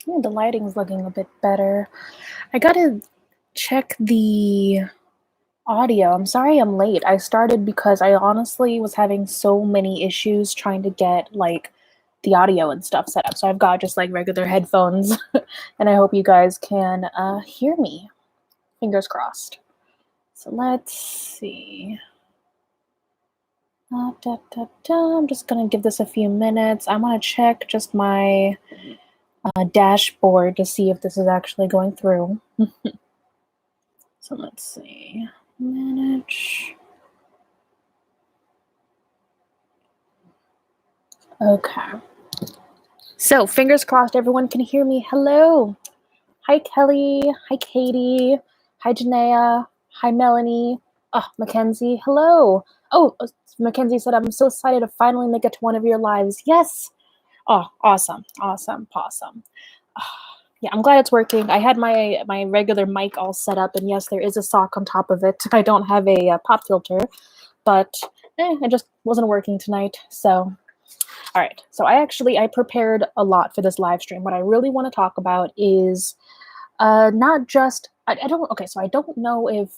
Ooh, the lighting's looking a bit better. I gotta check the audio. I'm sorry I'm late. I started because I honestly was having so many issues trying to get like the audio and stuff set up. So I've got just like regular headphones and I hope you guys can hear me. Fingers crossed. So let's see. I'm just gonna give this a few minutes. I want to check just my dashboard to see if this is actually going through. So let's see. Manage. Okay. So fingers crossed everyone can hear me. Hello. Hi Kelly. Hi Katie. Hi Janaea. Hi Melanie. Oh, Mackenzie. Hello. Oh, Mackenzie said, I'm so excited to finally make it to one of your lives. Yes. Oh, awesome. Awesome. Possum. Yeah, I'm glad it's working. I had my regular mic all set up, and yes, there is a sock on top of it. I don't have a pop filter, but it just wasn't working tonight. So, all right. So I prepared a lot for this live stream. What I really want to talk about is not just I don't okay. So I don't know if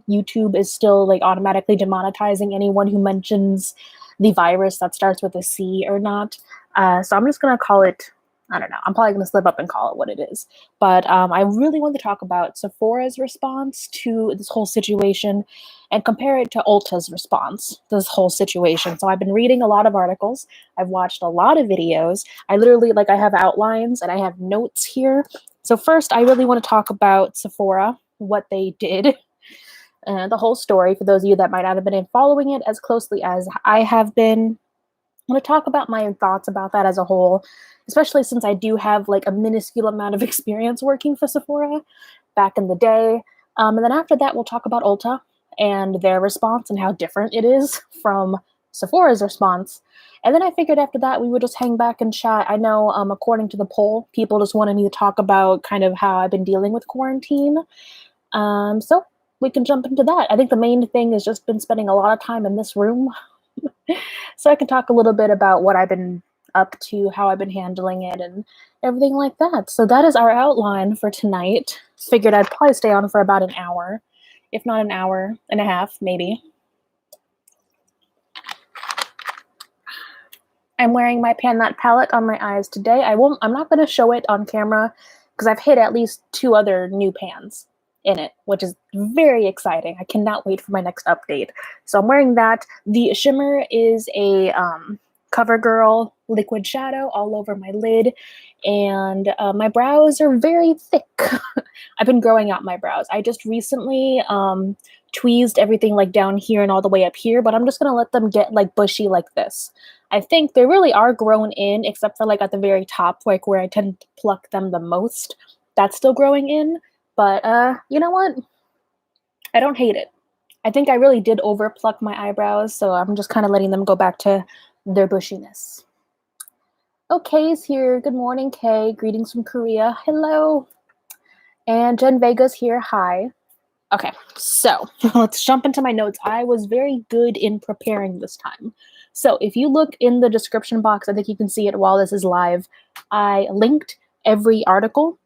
YouTube is still like automatically demonetizing anyone who mentions the virus that starts with a C or not. So I'm just gonna call it. I don't know. I'm probably going to slip up and call it what it is. But I really want to talk about Sephora's response to this whole situation and compare it to Ulta's response to this whole situation. So I've been reading a lot of articles. I've watched a lot of videos. I literally, like, I have outlines and I have notes here. So first, I really want to talk about Sephora, what they did, the whole story for those of you that might not have been following it as closely as I have been. I want to talk about my thoughts about that as a whole, especially since I do have like a minuscule amount of experience working for Sephora back in the day. And then after that, we'll talk about Ulta and their response and how different it is from Sephora's response. And then I figured after that, we would just hang back and chat. I know, according to the poll, people just wanted me to talk about kind of how I've been dealing with quarantine. So we can jump into that. I think the main thing is just been spending a lot of time in this room. So I can talk a little bit about what I've been up to, how I've been handling it, and everything like that. So that is our outline for tonight. Figured I'd probably stay on for about an hour, if not an hour and a half, maybe. I'm wearing my Pan That palette on my eyes today. I'm not going to show it on camera because I've hit at least 2 other new pans in it, which is very exciting. I cannot wait for my next update. So I'm wearing that. The shimmer is a CoverGirl liquid shadow all over my lid, and my brows are very thick. I've been growing out my brows. I just recently tweezed everything like down here and all the way up here, but I'm just gonna let them get like bushy like this. I think they really are grown in, except for like at the very top, like where I tend to pluck them the most. That's still growing in. But you know what? I don't hate it. I think I really did overpluck my eyebrows, so I'm just kind of letting them go back to their bushiness. Oh, Kay's here. Good morning, Kay. Greetings from Korea. Hello. And Jen Vega's here. Hi. Okay, so let's jump into my notes. I was very good in preparing this time. So if you look in the description box, I think you can see it while this is live. I linked every article.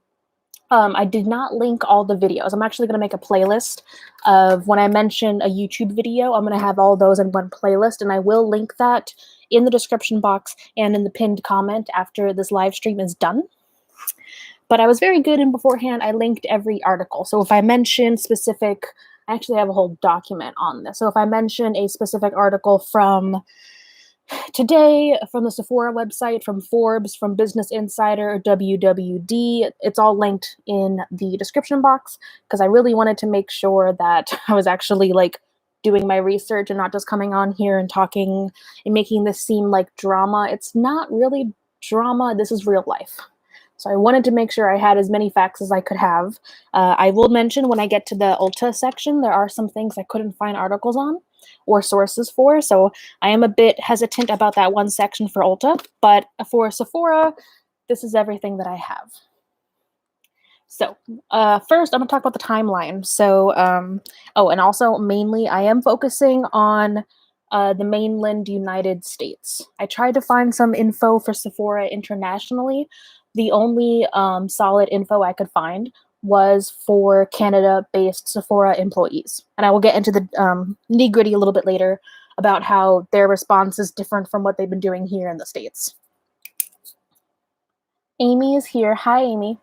I did not link all the videos. I'm actually going to make a playlist of when I mention a YouTube video. I'm going to have all those in one playlist, and I will link that in the description box and in the pinned comment after this live stream is done. But I was very good in beforehand. I linked every article. So if I mention specific, I actually have a whole document on this. So if I mention a specific article from today, from the Sephora website, from Forbes, from Business Insider, WWD, it's all linked in the description box because I really wanted to make sure that I was actually like doing my research and not just coming on here and talking and making this seem like drama. It's not really drama. This is real life. So I wanted to make sure I had as many facts as I could have. I will mention when I get to the Ulta section, there are some things I couldn't find articles on or sources for. So I am a bit hesitant about that one section for Ulta. But for Sephora, this is everything that I have. So first, I'm going to talk about the timeline. So, oh, and also mainly I am focusing on the mainland United States. I tried to find some info for Sephora internationally, the only solid info I could find was for Canada-based Sephora employees. And I will get into the nitty-gritty a little bit later about how their response is different from what they've been doing here in the States. Amy is here. Hi, Amy.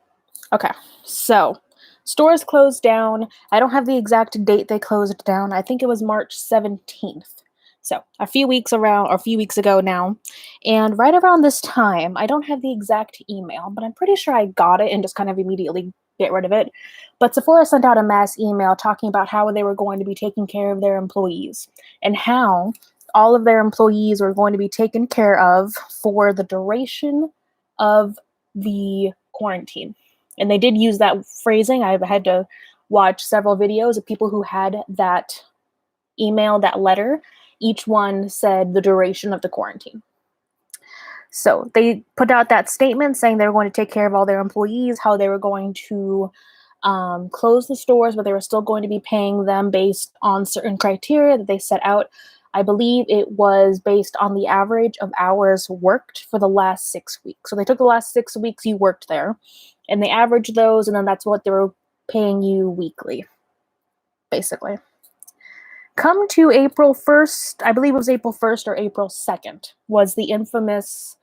Okay, so stores closed down. I don't have the exact date they closed down. I think it was March 17th. So a few weeks ago now. And right around this time, I don't have the exact email, but I'm pretty sure I got it and just kind of immediately get rid of it. But Sephora sent out a mass email talking about how they were going to be taking care of their employees and how all of their employees were going to be taken care of for the duration of the quarantine. And they did use that phrasing. I've had to watch several videos of people who had that email, that letter. Each one said the duration of the quarantine. So they put out that statement saying they were going to take care of all their employees, how they were going to close the stores, but they were still going to be paying them based on certain criteria that they set out. I believe it was based on the average of hours worked for the last 6 weeks. So they took the last 6 weeks you worked there, and they averaged those, and then that's what they were paying you weekly, basically. Come to April 1st, I believe it was April 1st or April 2nd, was the infamous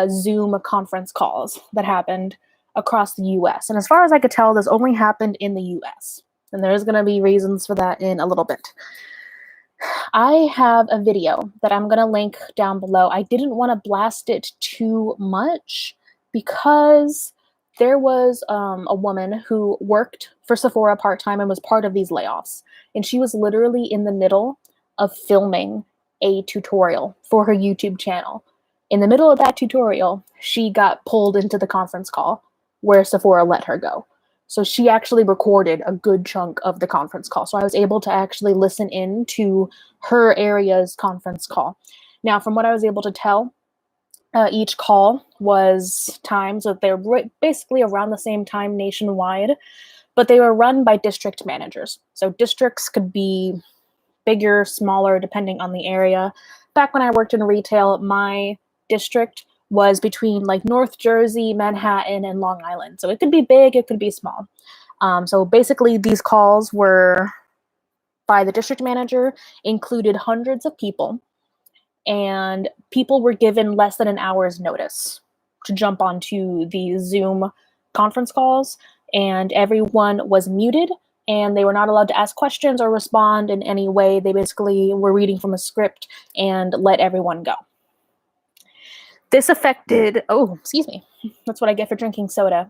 Zoom conference calls that happened across the US. And as far as I could tell, this only happened in the US. And there's going to be reasons for that in a little bit. I have a video that I'm going to link down below. I didn't want to blast it too much because there was a woman who worked for Sephora part-time and was part of these layoffs. And she was literally in the middle of filming a tutorial for her YouTube channel. In the middle of that tutorial, she got pulled into the conference call where Sephora let her go. So she actually recorded a good chunk of the conference call. So I was able to actually listen in to her area's conference call. Now, from what I was able to tell, each call was timed, so they're basically around the same time nationwide, but they were run by district managers. So districts could be bigger, smaller, depending on the area. Back when I worked in retail, my district was between like North Jersey, Manhattan, and Long Island. So it could be big, it could be small. So basically these calls were by the district manager, included hundreds of people, and people were given less than an hour's notice to jump onto the Zoom conference calls, and everyone was muted, and they were not allowed to ask questions or respond in any way. They basically were reading from a script and let everyone go. This affected, oh, excuse me, that's what I get for drinking soda.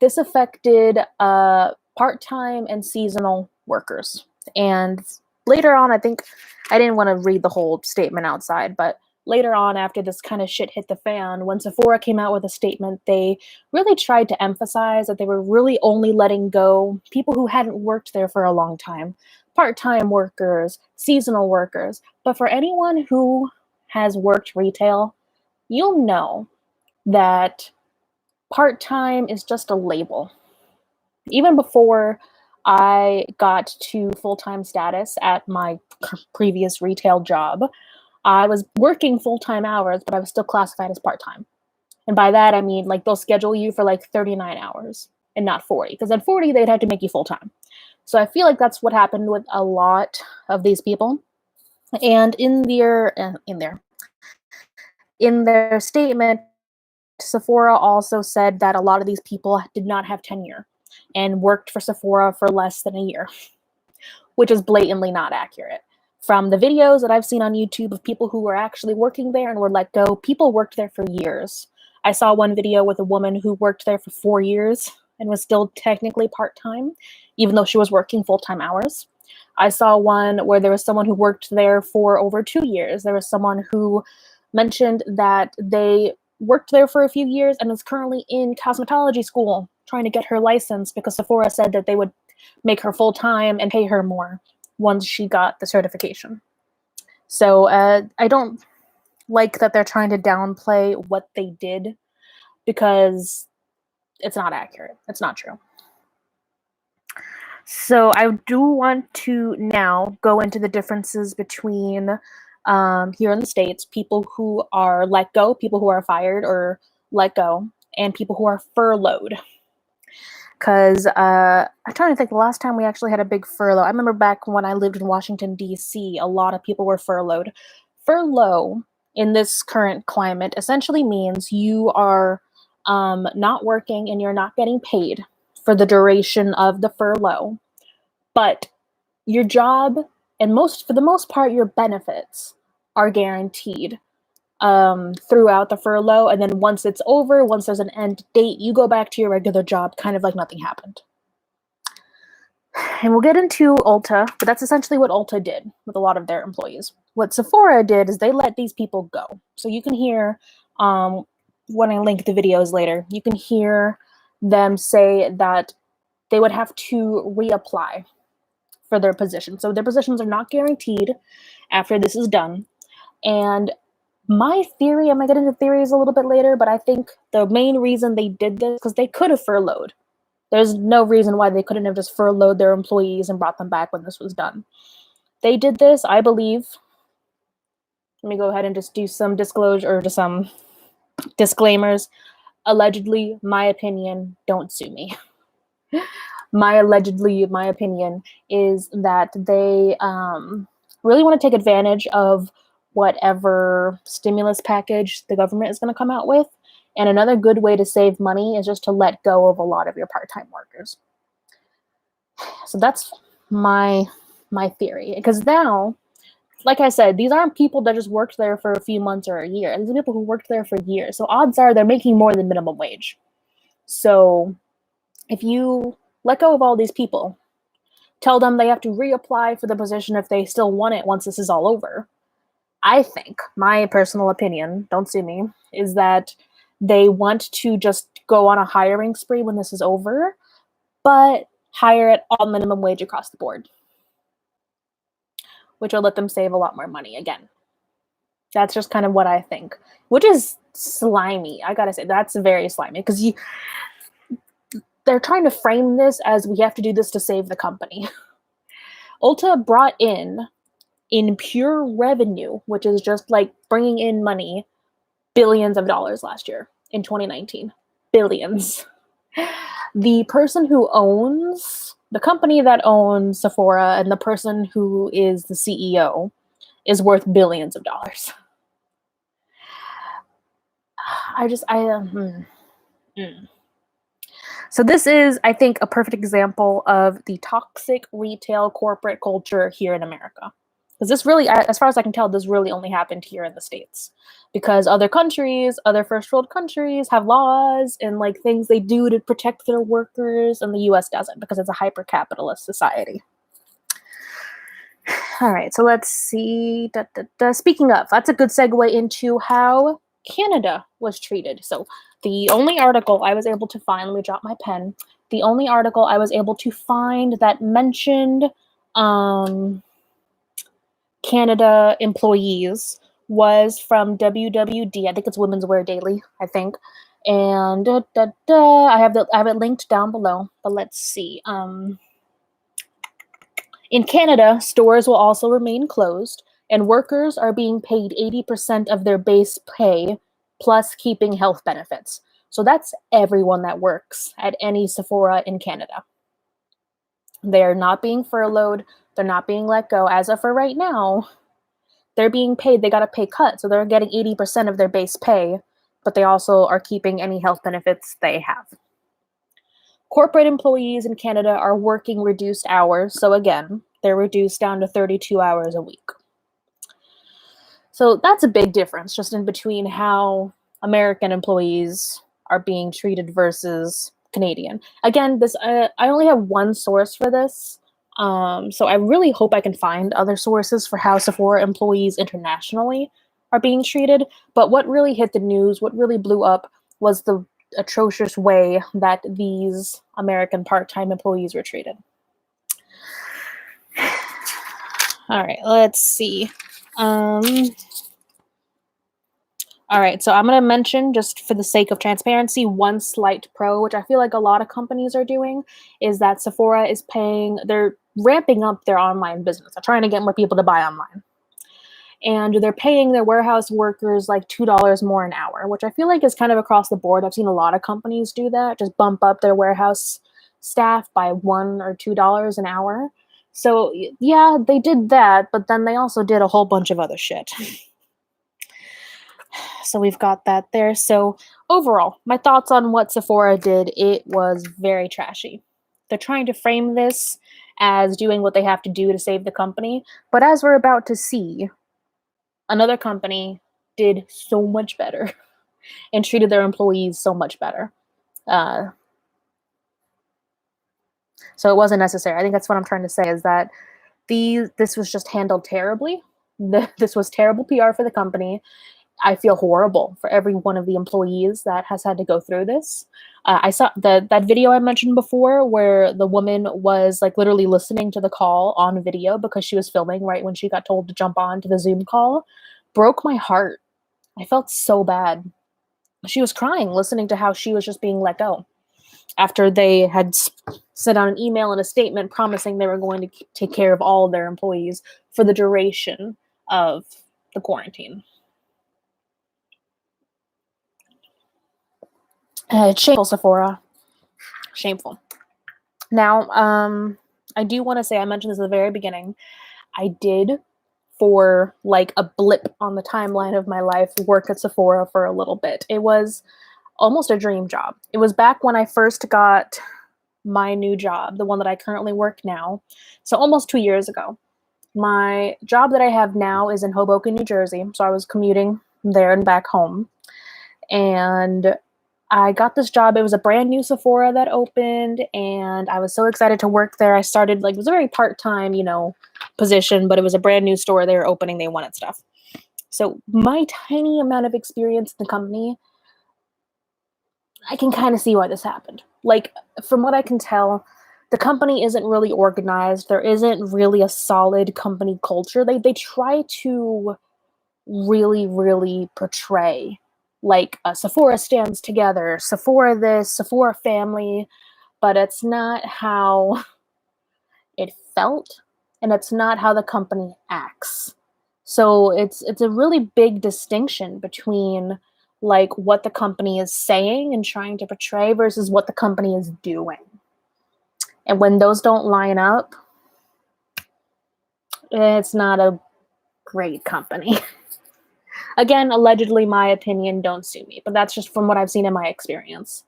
This affected part-time and seasonal workers. And later on, I think, I didn't want to read the whole statement outside, but later on, after this kind of shit hit the fan, when Sephora came out with a statement, they really tried to emphasize that they were really only letting go people who hadn't worked there for a long time, part-time workers, seasonal workers. But for anyone who has worked retail, you'll know that part-time is just a label. Even before I got to full-time status at my previous retail job, I was working full-time hours, but I was still classified as part-time. And by that, I mean, like, they'll schedule you for like 39 hours and not 40, because at 40, they'd have to make you full-time. So I feel like that's what happened with a lot of these people. And in their statement, Sephora also said that a lot of these people did not have tenure and worked for Sephora for less than a year, which is blatantly not accurate. From the videos that I've seen on YouTube of people who were actually working there and were let go, people worked there for years. I saw one video with a woman who worked there for 4 years and was still technically part-time, even though she was working full-time hours. I saw one where there was someone who worked there for over 2 years. There was someone who mentioned that they worked there for a few years and is currently in cosmetology school trying to get her license because Sephora said that they would make her full-time and pay her more once she got the certification. So I don't like that they're trying to downplay what they did because it's not accurate. It's not true. So I do want to now go into the differences between here in the States, people who are let go, people who are fired or let go, and people who are furloughed. Because I'm trying to think the last time we actually had a big furlough. I remember back when I lived in Washington, D.C., a lot of people were furloughed. Furlough in this current climate essentially means you are not working and you're not getting paid for the duration of the furlough. But your job and for the most part, your benefits are guaranteed throughout the furlough. And then once it's over, once there's an end date, you go back to your regular job, kind of like nothing happened. And we'll get into Ulta, but that's essentially what Ulta did with a lot of their employees. What Sephora did is they let these people go. So you can hear, when I link the videos later, you can hear them say that they would have to reapply for their position. So their positions are not guaranteed after this is done. And my theory, I might get into theories a little bit later, but I think the main reason they did this, because they could have furloughed. There's no reason why they couldn't have just furloughed their employees and brought them back when this was done. They did this, I believe. Let me go ahead and just do some disclosure or just some disclaimers. Allegedly, my opinion, don't sue me. My opinion is that they really want to take advantage of whatever stimulus package the government is going to come out with. And another good way to save money is just to let go of a lot of your part-time workers. So that's my theory. Because now, like I said, these aren't people that just worked there for a few months or a year. These are people who worked there for years. So odds are they're making more than minimum wage. So if you let go of all these people, tell them they have to reapply for the position if they still want it once this is all over. I think, my personal opinion, don't sue me, is that they want to just go on a hiring spree when this is over, but hire at all minimum wage across the board, which will let them save a lot more money again. That's just kind of what I think, which is slimy. I gotta say, that's very slimy because they're trying to frame this as we have to do this to save the company. Ulta brought in pure revenue, which is just like bringing in money, billions of dollars last year in 2019. Billions. The person who owns, the company that owns Sephora and the person who is the CEO is worth billions of dollars. So this is, I think, a perfect example of the toxic retail corporate culture here in America. Because this really, as far as I can tell, this really only happened here in the States. Because other countries, other first world countries have laws and like things they do to protect their workers, and the US doesn't because it's a hyper-capitalist society. All right, so let's see. Speaking of, that's a good segue into how Canada was treated. So the only article I was able to find, let me drop my pen. The only article I was able to find that mentioned Canada employees was from WWD. I think it's Women's Wear Daily, I think. And I have it linked down below, but let's see. In Canada, stores will also remain closed, and workers are being paid 80% of their base pay plus keeping health benefits. So that's everyone that works at any Sephora in Canada. They're not being furloughed. They're not being let go. As of for right now, they're being paid. They got a pay cut. So they're getting 80% of their base pay, but they also are keeping any health benefits they have. Corporate employees in Canada are working reduced hours. So again, they're reduced down to 32 hours a week. So that's a big difference just in between how American employees are being treated versus Canadian. Again, this I only have one source for this. So I really hope I can find other sources for how Sephora employees internationally are being treated. But what really hit the news, what really blew up, was the atrocious way that these American part-time employees were treated. All right, let's see. All right, so I'm going to mention, just for the sake of transparency, one slight pro, which I feel like a lot of companies are doing, is that Sephora is they're ramping up their online business. They're trying to get more people to buy online. and they're paying their warehouse workers like $2 more an hour, which I feel like is kind of across the board. I've seen a lot of companies do that, just bump up their warehouse staff by $1 or $2 an hour. So yeah, they did that, but then they also did a whole bunch of other shit. So we've got that there. So overall, my thoughts on what Sephora did, it was very trashy. They're trying to frame this as doing what they have to do to save the company, but as we're about to see, another company did so much better and treated their employees so much better. So it wasn't necessary. I think that's what I'm trying to say, is that this was just handled terribly. This was terrible PR for the company. I feel horrible for every one of the employees that has had to go through this. I saw that video I mentioned before where the woman was like literally listening to the call on video because she was filming right when she got told to jump on to the Zoom call. Broke my heart. I felt so bad. She was crying listening to how she was just being let go after they had sent out an email and a statement promising they were going to take care of all of their employees for the duration of the quarantine. Shameful, Sephora. Shameful. Now, I do want to say, I mentioned this at the very beginning, I did, for like a blip on the timeline of my life, work at Sephora for a little bit. It was almost a dream job. It was back when I first got my new job, the one that I currently work now. So almost 2 years ago. My job that I have now is in Hoboken, New Jersey. So I was commuting there and back home. And I got this job. It was a brand new Sephora that opened, and I was so excited to work there. I started, like, it was a very part-time, position, but it was a brand new store they were opening. They wanted stuff. So my tiny amount of experience in the company, I can kind of see why this happened. Like, from what I can tell, the company isn't really organized. There isn't really a solid company culture. They try to really, really portray like Sephora stands together, Sephora this, Sephora family, but it's not how it felt, and it's not how the company acts. So it's a really big distinction between like what the company is saying and trying to portray versus what the company is doing. And when those don't line up, it's not a great company. Again, allegedly my opinion, don't sue me, but that's just from what I've seen in my experience.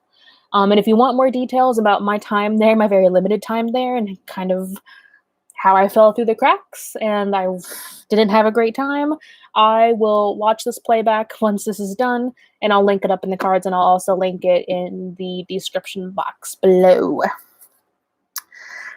And if you want more details about my time there, my very limited time there, and kind of how I fell through the cracks and I didn't have a great time, I will watch this playback once this is done, and I'll link it up in the cards, and I'll also link it in the description box below.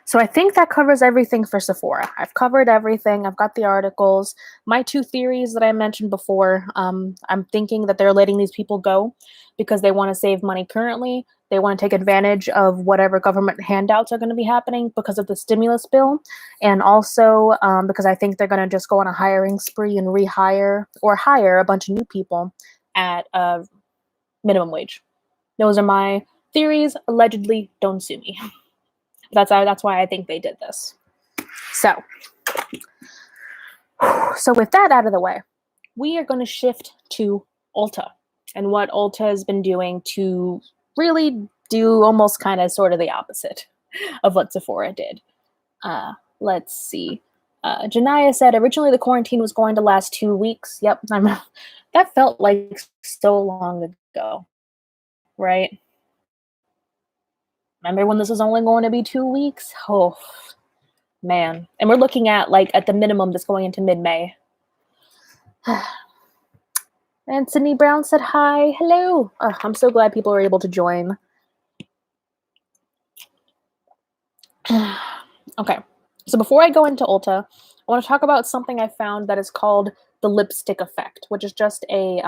So I think that covers everything for Sephora. I've covered everything. I've got the articles. My two theories that I mentioned before, I'm thinking that they're letting these people go because they want to save money currently. They want to take advantage of whatever government handouts are going to be happening because of the stimulus bill. And also because I think they're going to just go on a hiring spree and rehire or hire a bunch of new people at minimum wage. Those are my theories. Allegedly, don't sue me. That's why I think they did this. So with that out of the way, we are going to shift to Ulta and what Ulta has been doing to really do almost kind of sort of the opposite of what Sephora did. Let's see. Janaya said originally the quarantine was going to last 2 weeks. Yep, that felt like so long ago, right? Remember when this was only going to be 2 weeks? Oh, man. And we're looking at, like, at the minimum, this going into mid-May. And Sydney Brown said hi. Hello. Oh, I'm so glad people are able to join. Okay. So before I go into Ulta, I want to talk about something I found that is called the lipstick effect, which is just a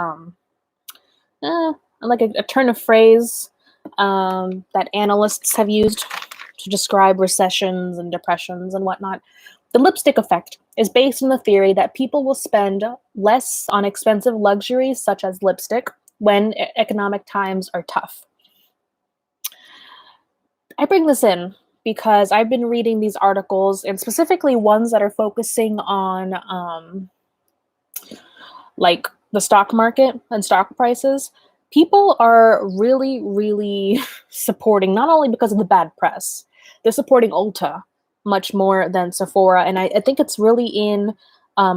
turn of phrase that analysts have used to describe recessions and depressions and whatnot. The lipstick effect is based on the theory that people will spend less on expensive luxuries such as lipstick when economic times are tough. I bring this in because I've been reading these articles, and specifically ones that are focusing on like the stock market and stock prices, people are really, really supporting, not only because of the bad press, they're supporting Ulta much more than Sephora. And I think it's really in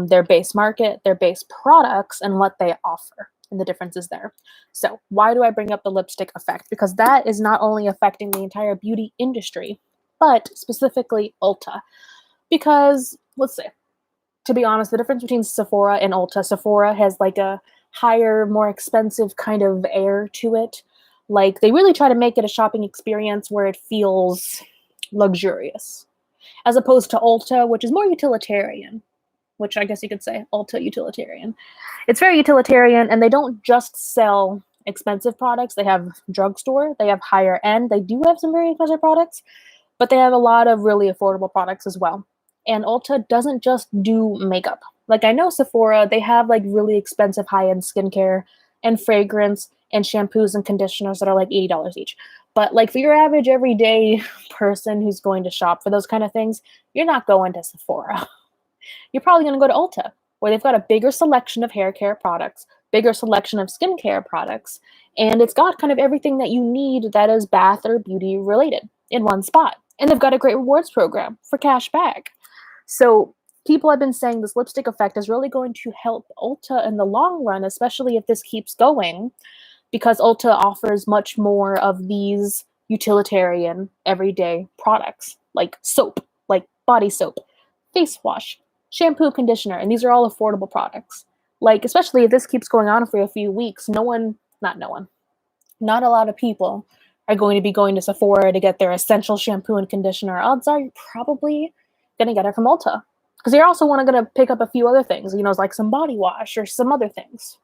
their base market, their base products, and what they offer, and the differences there. So why do I bring up the lipstick effect? Because that is not only affecting the entire beauty industry, but specifically Ulta. Because let's say, to be honest, the difference between Sephora and Ulta, Sephora has like a higher, more expensive kind of air to it. Like they really try to make it a shopping experience where it feels luxurious, as opposed to Ulta, which is more utilitarian, which I guess you could say Ulta utilitarian. It's very utilitarian, and they don't just sell expensive products. They have drugstore, they have higher end, they do have some very expensive products, but they have a lot of really affordable products as well. And Ulta doesn't just do makeup. Like I know Sephora, they have like really expensive high-end skincare and fragrance and shampoos and conditioners that are like $80 each. But like for your average everyday person who's going to shop for those kind of things, you're not going to Sephora. You're probably going to go to Ulta, where they've got a bigger selection of hair care products, bigger selection of skincare products, and it's got kind of everything that you need that is bath or beauty related in one spot. And they've got a great rewards program for cash back. So people have been saying this lipstick effect is really going to help Ulta in the long run, especially if this keeps going, because Ulta offers much more of these utilitarian everyday products like soap, like body soap, face wash, shampoo, conditioner, and these are all affordable products. Like, especially if this keeps going on for a few weeks, not a lot of people are going to be going to Sephora to get their essential shampoo and conditioner. Odds are you're probably going to get it from Ulta, because you're also going to pick up a few other things, like some body wash or some other things.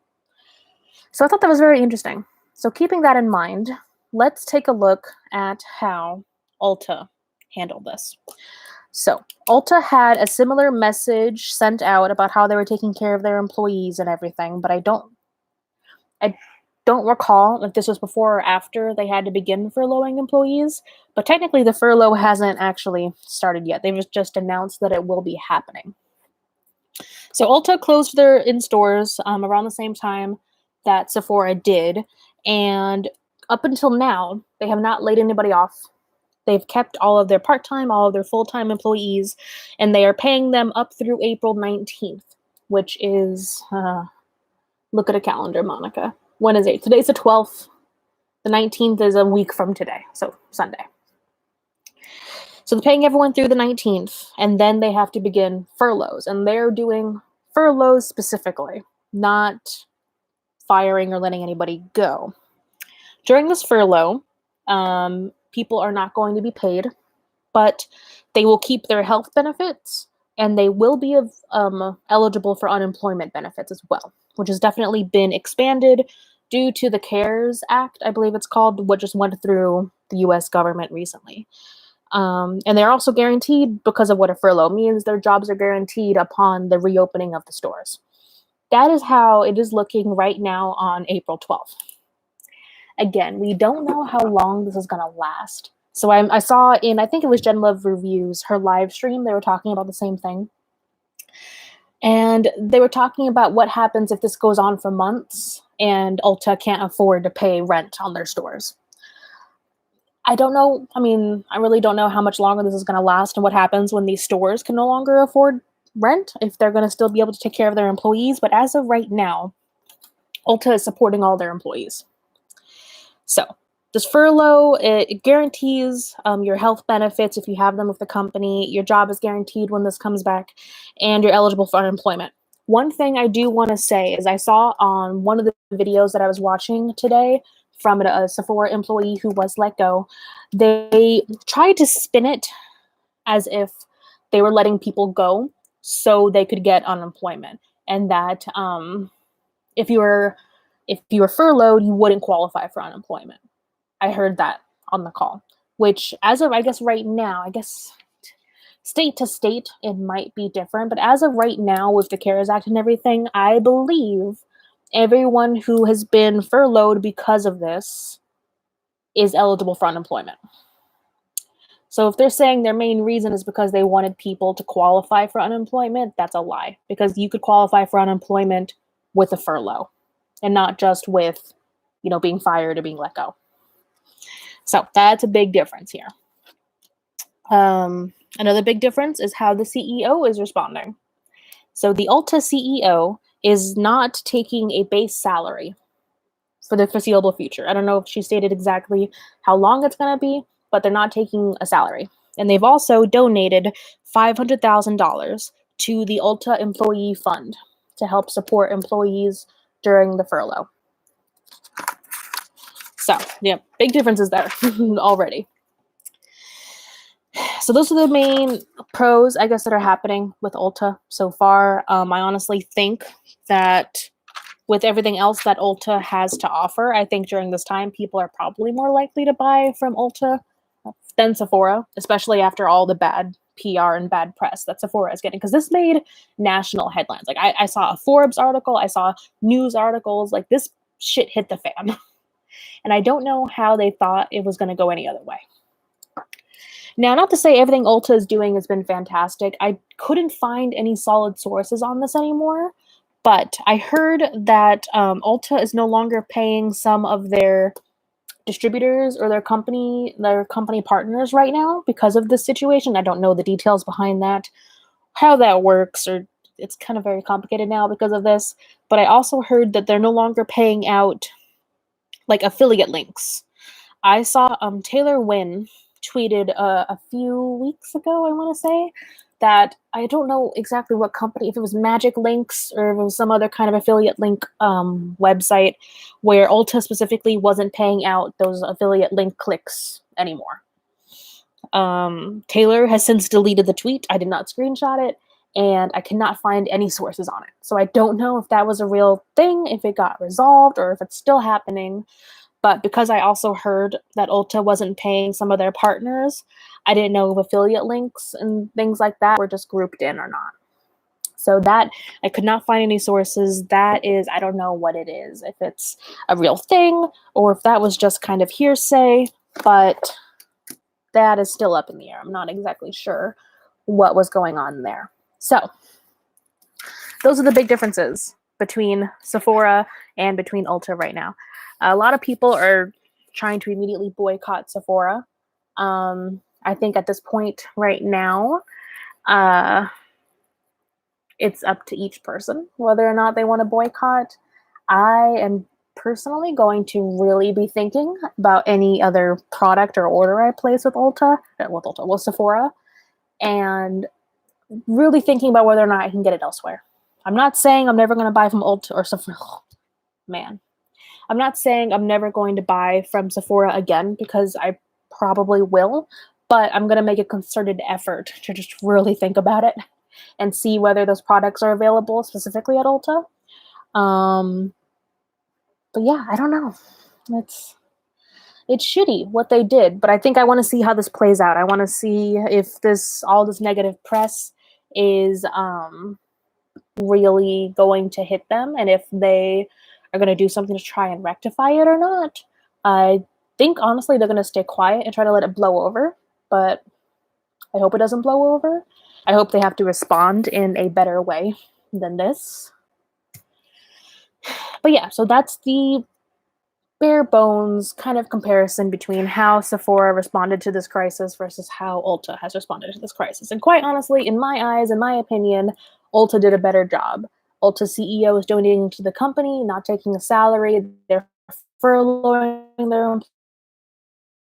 So I thought that was very interesting. So keeping that in mind, let's take a look at how Ulta handled this. So Ulta had a similar message sent out about how they were taking care of their employees and everything, but I don't recall if this was before or after they had to begin furloughing employees, but technically the furlough hasn't actually started yet. They've just announced that it will be happening. So Ulta closed their in-stores around the same time that Sephora did, and up until now, they have not laid anybody off. They've kept all of their part-time, all of their full-time employees, and they are paying them up through April 19th, which is, look at a calendar, Monica. When is it? Today's the 12th. The 19th is a week from today, so Sunday. So they're paying everyone through the 19th, and then they have to begin furloughs, and they're doing furloughs specifically, not firing or letting anybody go. During this furlough, people are not going to be paid, but they will keep their health benefits, and they will be eligible for unemployment benefits as well, which has definitely been expanded due to the CARES Act, I believe it's called, which just went through the U.S. government recently. And they're also guaranteed, because of what a furlough means, their jobs are guaranteed upon the reopening of the stores. That is how it is looking right now on April 12th. Again, we don't know how long this is going to last. So I saw in, I think it was Jen Love Reviews, her live stream, they were talking about the same thing. And they were talking about what happens if this goes on for months and Ulta can't afford to pay rent on their stores. I don't know. I mean, I really don't know how much longer this is going to last and what happens when these stores can no longer afford rent, if they're going to still be able to take care of their employees. But as of right now, Ulta is supporting all their employees. So this furlough, it guarantees your health benefits if you have them with the company. Your job is guaranteed when this comes back, and you're eligible for unemployment. One thing I do want to say is I saw on one of the videos that I was watching today from a Sephora employee who was let go, they tried to spin it as if they were letting people go so they could get unemployment, and that if you were furloughed, you wouldn't qualify for unemployment. I heard that on the call, which as of, I guess right now, state to state, it might be different, but as of right now with the CARES Act and everything, I believe everyone who has been furloughed because of this is eligible for unemployment. So if they're saying their main reason is because they wanted people to qualify for unemployment, that's a lie, because you could qualify for unemployment with a furlough and not just with, being fired or being let go. So that's a big difference here. Another big difference is how the CEO is responding. So the Ulta CEO is not taking a base salary for the foreseeable future. I don't know if she stated exactly how long it's going to be, but they're not taking a salary. And they've also donated $500,000 to the Ulta Employee Fund to help support employees during the furlough. So, yeah, big differences there already. So those are the main pros, I guess, that are happening with Ulta so far. I honestly think that with everything else that Ulta has to offer, I think during this time, people are probably more likely to buy from Ulta than Sephora, especially after all the bad PR and bad press that Sephora is getting. Because this made national headlines. Like, I saw a Forbes article, I saw news articles, like this shit hit the fan. And I don't know how they thought it was going to go any other way. Now, not to say everything Ulta is doing has been fantastic. I couldn't find any solid sources on this anymore, but I heard that Ulta is no longer paying some of their distributors or their company partners right now because of this situation. I don't know the details behind that, how that works, or it's kind of very complicated now because of this. But I also heard that they're no longer paying out like affiliate links. I saw Taylor Wynn tweeted a few weeks ago, I want to say, that I don't know exactly what company, if it was Magic Links or if it was some other kind of affiliate link website, where Ulta specifically wasn't paying out those affiliate link clicks anymore. Taylor has since deleted the tweet. I did not screenshot it, and I cannot find any sources on it. So I don't know if that was a real thing, if it got resolved, or if it's still happening. But because I also heard that Ulta wasn't paying some of their partners, I didn't know if affiliate links and things like that were just grouped in or not. So that, I could not find any sources. That is, I don't know what it is, if it's a real thing or if that was just kind of hearsay, but that is still up in the air. I'm not exactly sure what was going on there. So those are the big differences between Sephora and between Ulta right now. A lot of people are trying to immediately boycott Sephora. I think at this point right now, it's up to each person whether or not they want to boycott. I am personally going to really be thinking about any other product or order I place with Sephora, and really thinking about whether or not I can get it elsewhere. I'm not saying I'm never going to buy from Ulta or Sephora. I'm not saying I'm never going to buy from Sephora again, because I probably will, but I'm going to make a concerted effort to just really think about it and see whether those products are available specifically at Ulta. But yeah, I don't know. It's shitty what they did, but I think I want to see how this plays out. I want to see if all this negative press is really going to hit them, and if they are going to do something to try and rectify it or not. I think honestly they're going to stay quiet and try to let it blow over, but I hope it doesn't blow over. I hope they have to respond in a better way than this. But yeah, so that's the bare bones kind of comparison between how Sephora responded to this crisis versus how Ulta has responded to this crisis. And quite honestly, in my eyes, in my opinion, Ulta did a better job. Ulta CEO is donating to the company, not taking a salary. They're furloughing their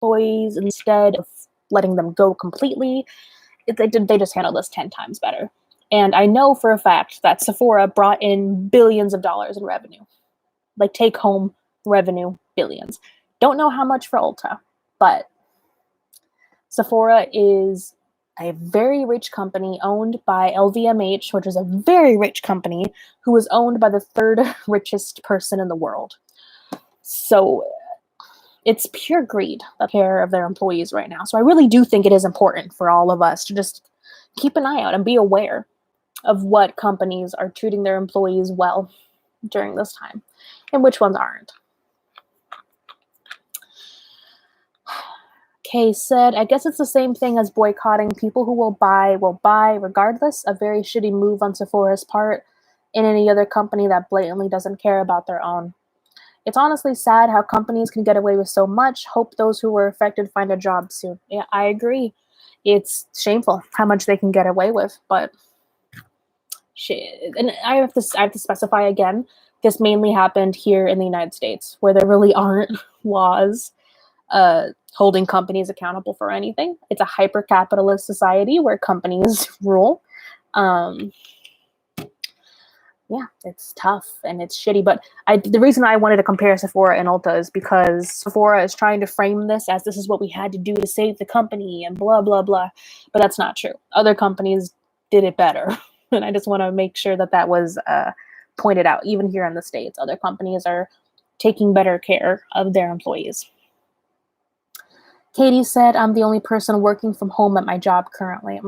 employees instead of letting them go completely. They just handled this 10 times better. And I know for a fact that Sephora brought in billions of dollars in revenue. Like take-home revenue, billions. Don't know how much for Ulta, but Sephora is a very rich company owned by LVMH, which is a very rich company who is owned by the third richest person in the world. So it's pure greed, the care of their employees right now. So I really do think it is important for all of us to just keep an eye out and be aware of what companies are treating their employees well during this time and which ones aren't. Kay said, I guess it's the same thing as boycotting. People who will buy regardless. A very shitty move on Sephora's part. in any other company that blatantly doesn't care about their own. It's honestly sad how companies can get away with so much. Hope those who were affected find a job soon. Yeah, I agree. It's shameful how much they can get away with, but shit. And I have to specify again, this mainly happened here in the United States, where there really aren't laws holding companies accountable for anything. It's a hyper-capitalist society where companies rule. Yeah, it's tough and it's shitty. But the reason I wanted to compare Sephora and Ulta is because Sephora is trying to frame this as this is what we had to do to save the company and blah, blah, blah. But that's not true. Other companies did it better. And I just want to make sure that that was pointed out. Even here in the States, other companies are taking better care of their employees. Katie said, I'm the only person working from home at my job currently.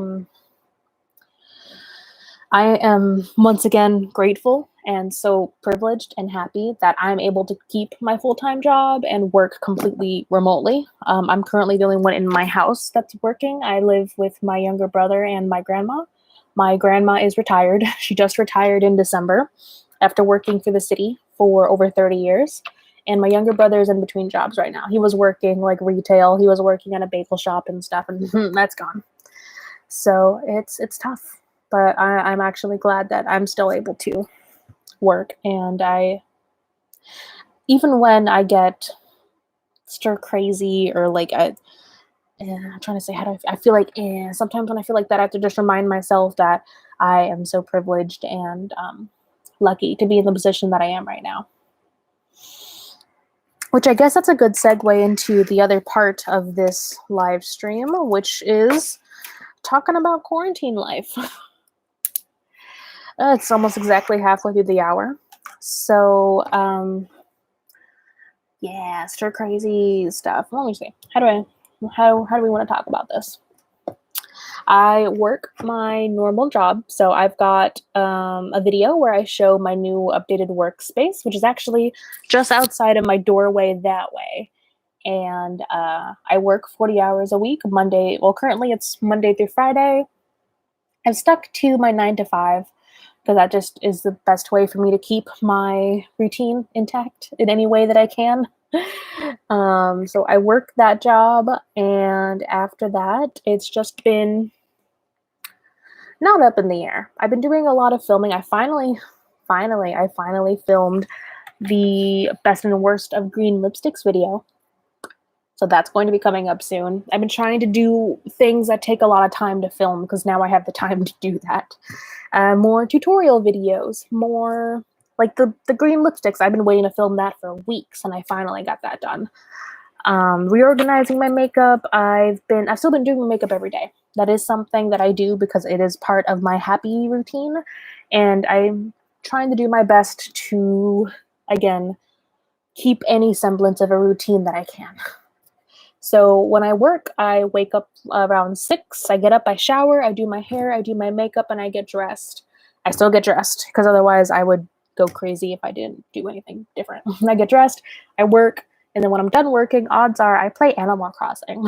I am once again grateful and so privileged and happy that I'm able to keep my full-time job and work completely remotely. I'm currently the only one in my house that's working. I live with my younger brother and my grandma. My grandma is retired. She just retired in December after working for the city for over 30 years. And my younger brother is in between jobs right now. He was working like retail. He was working at a bagel shop and stuff, and that's gone. So it's tough. But I'm actually glad that I'm still able to work. And even when I get stir crazy or like I'm trying to say I feel like sometimes when I feel like that, I have to just remind myself that I am so privileged and lucky to be in the position that I am right now. Which I guess that's a good segue into the other part of this live stream, which is talking about quarantine life. It's almost exactly halfway through the hour. So, yeah, stir crazy stuff. Let me see. How do we want to talk about this? I work my normal job. So I've got a video where I show my new updated workspace, which is actually just outside of my doorway that way. And I work 40 hours a week, Monday. Well, currently it's Monday through Friday. I'm stuck to my 9 to 5. Because that just is the best way for me to keep my routine intact in any way that I can. So I work that job, and after that, it's just been not up in the air. I've been doing a lot of filming. I finally filmed the best and worst of green lipsticks video. So that's going to be coming up soon. I've been trying to do things that take a lot of time to film because now I have the time to do that. More tutorial videos, more like the green lipsticks. I've been waiting to film that for weeks, and I finally got that done. Reorganizing my makeup. I've still been doing my makeup every day. That is something that I do because it is part of my happy routine, and I'm trying to do my best to, again, keep any semblance of a routine that I can. So when I work, I wake up around 6, I get up, I shower, I do my hair, I do my makeup, and I get dressed. I still get dressed because otherwise I would go crazy if I didn't do anything different. I get dressed, I work, and then when I'm done working, odds are I play Animal Crossing.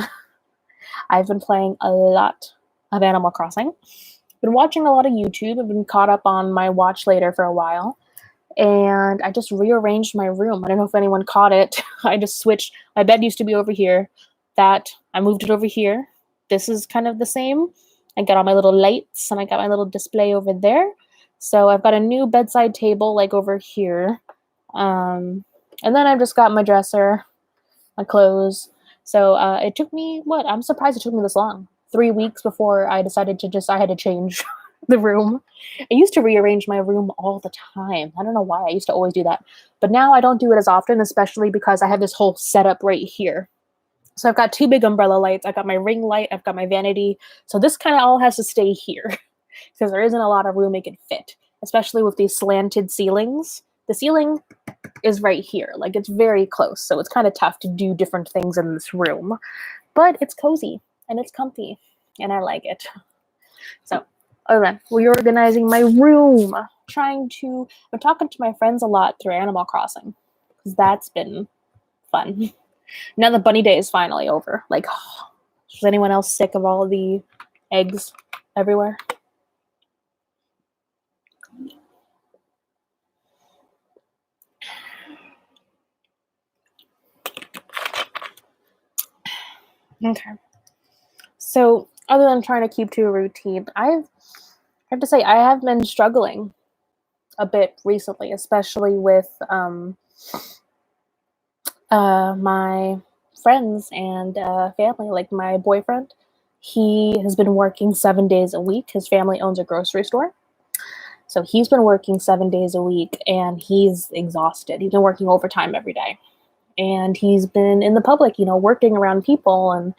I've been playing a lot of Animal Crossing. Been watching a lot of YouTube. I've been caught up on my watch later for a while. And I just rearranged my room. I don't know if anyone caught it. I just switched. My bed used to be over here. I moved it over here. This is kind of the same. I got all my little lights and I got my little display over there. So I've got a new bedside table like over here. And then I've just got my dresser, my clothes. So it took me, I'm surprised it took me this long. 3 weeks before I decided I had to change the room. I used to rearrange my room all the time. I don't know why. I used to always do that. But now I don't do it as often, especially because I have this whole setup right here. So I've got 2 big umbrella lights. I've got my ring light. I've got my vanity. So this kind of all has to stay here because there isn't a lot of room it can fit, especially with these slanted ceilings. The ceiling is right here. Like it's very close. So it's kind of tough to do different things in this room. But it's cozy and it's comfy and I like it. So okay, reorganizing my room. I'm talking to my friends a lot through Animal Crossing because that's been fun. Now the bunny day is finally over. Like, is anyone else sick of all the eggs everywhere? Okay. So, other than trying to keep to a routine, I have to say I have been struggling a bit recently, especially with my friends and family. Like my boyfriend, he has been working 7 days a week. His family owns a grocery store. So he's been working 7 days a week and he's exhausted. He's been working overtime every day. And he's been in the public, working around people, and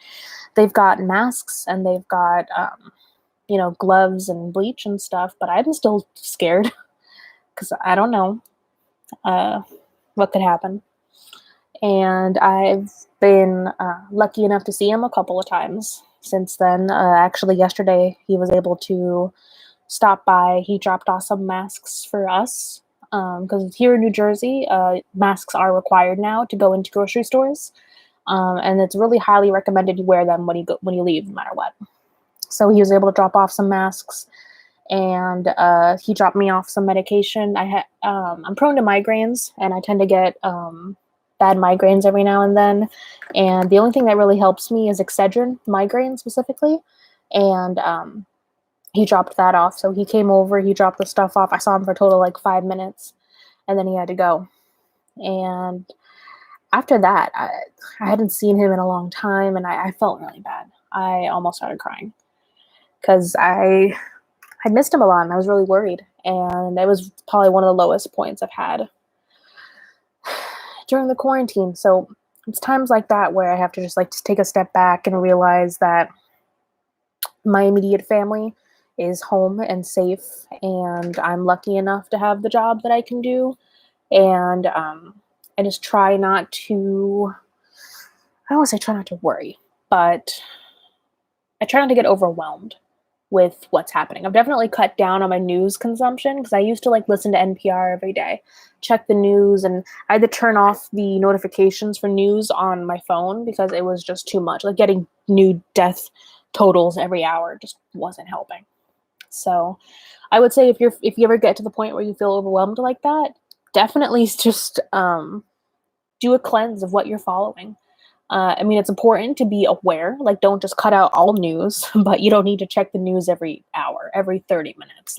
they've got masks and they've got, gloves and bleach and stuff. But I'm still scared because I don't know what could happen. And I've been lucky enough to see him a couple of times since then. Actually, yesterday he was able to stop by. He dropped off some masks for us because here in New Jersey, masks are required now to go into grocery stores, and it's really highly recommended you wear them when you leave, no matter what. So he was able to drop off some masks, and he dropped me off some medication. I'm prone to migraines, and I tend to get bad migraines every now and then. And the only thing that really helps me is Excedrin, migraine specifically. And he dropped that off. So he came over, he dropped the stuff off. I saw him for a total of like 5 minutes, and then he had to go. And after that, I hadn't seen him in a long time, and I felt really bad. I almost started crying because I missed him a lot, and I was really worried. And it was probably one of the lowest points I've had during the quarantine. So it's times like that where I have to just take a step back and realize that my immediate family is home and safe, and I'm lucky enough to have the job that I can do. And I just try not to, I don't want to say try not to worry, but I try not to get overwhelmed with what's happening. I've definitely cut down on my news consumption because I used to listen to NPR every day, check the news, and I had to turn off the notifications for news on my phone because it was just too much. Getting new death totals every hour just wasn't helping. So I would say if you ever get to the point where you feel overwhelmed like that, definitely just do a cleanse of what you're following. It's important to be aware. Don't just cut out all news, but you don't need to check the news every hour, every 30 minutes.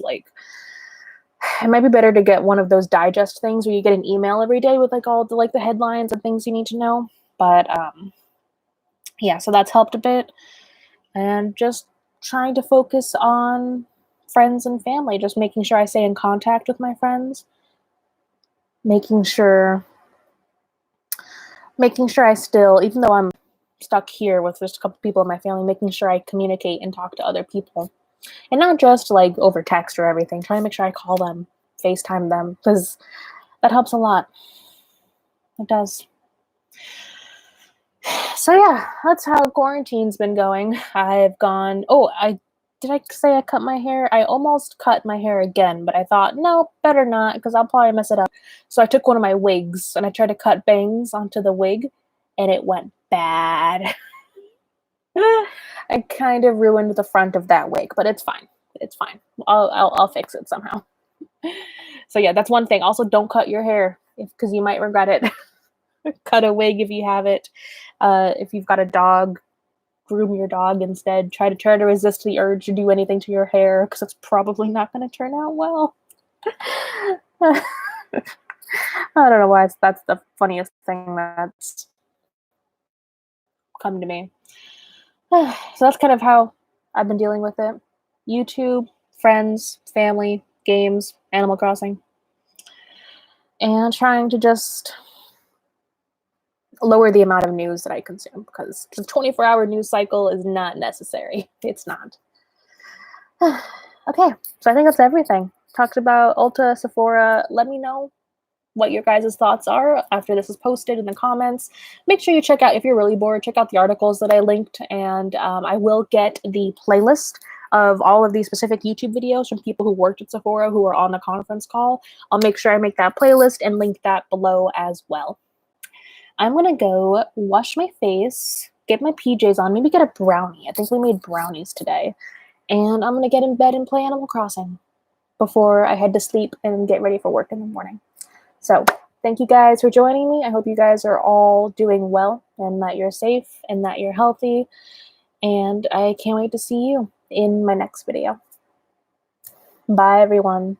It might be better to get one of those digest things where you get an email every day with all the headlines and things you need to know. But yeah, so that's helped a bit. And just trying to focus on friends and family, just making sure I stay in contact with my friends, making sure I still, even though I'm stuck here with just a couple people in my family, making sure I communicate and talk to other people. And not just over text or everything. Trying to make sure I call them, FaceTime them, because that helps a lot. It does. So yeah, that's how quarantine's been going. I've gone, did I say I cut my hair? I almost cut my hair again, but I thought, no, better not, because I'll probably mess it up. So I took one of my wigs, and I tried to cut bangs onto the wig, and it went bad. I kind of ruined the front of that wig, but it's fine. It's fine. I'll fix it somehow. So yeah, that's one thing. Also, don't cut your hair because you might regret it. Cut a wig if you have it. If you've got a dog, groom your dog instead. Try to resist the urge to do anything to your hair because it's probably not going to turn out well. I don't know why that's the funniest thing that's come to me. So that's kind of how I've been dealing with it. YouTube, friends, family, games, Animal Crossing, and trying to just lower the amount of news that I consume because the 24-hour news cycle is not necessary. It's not. Okay, so I think that's everything. Talked about Ulta, Sephora. Let me know what your guys' thoughts are after this is posted in the comments. Make sure you check out, if you're really bored, check out the articles that I linked, and I will get the playlist of all of these specific YouTube videos from people who worked at Sephora who are on a conference call. I'll make sure I make that playlist and link that below as well. I'm going to go wash my face, get my PJs on, maybe get a brownie. I think we made brownies today. And I'm going to get in bed and play Animal Crossing before I head to sleep and get ready for work in the morning. So thank you guys for joining me. I hope you guys are all doing well and that you're safe and that you're healthy. And I can't wait to see you in my next video. Bye, everyone.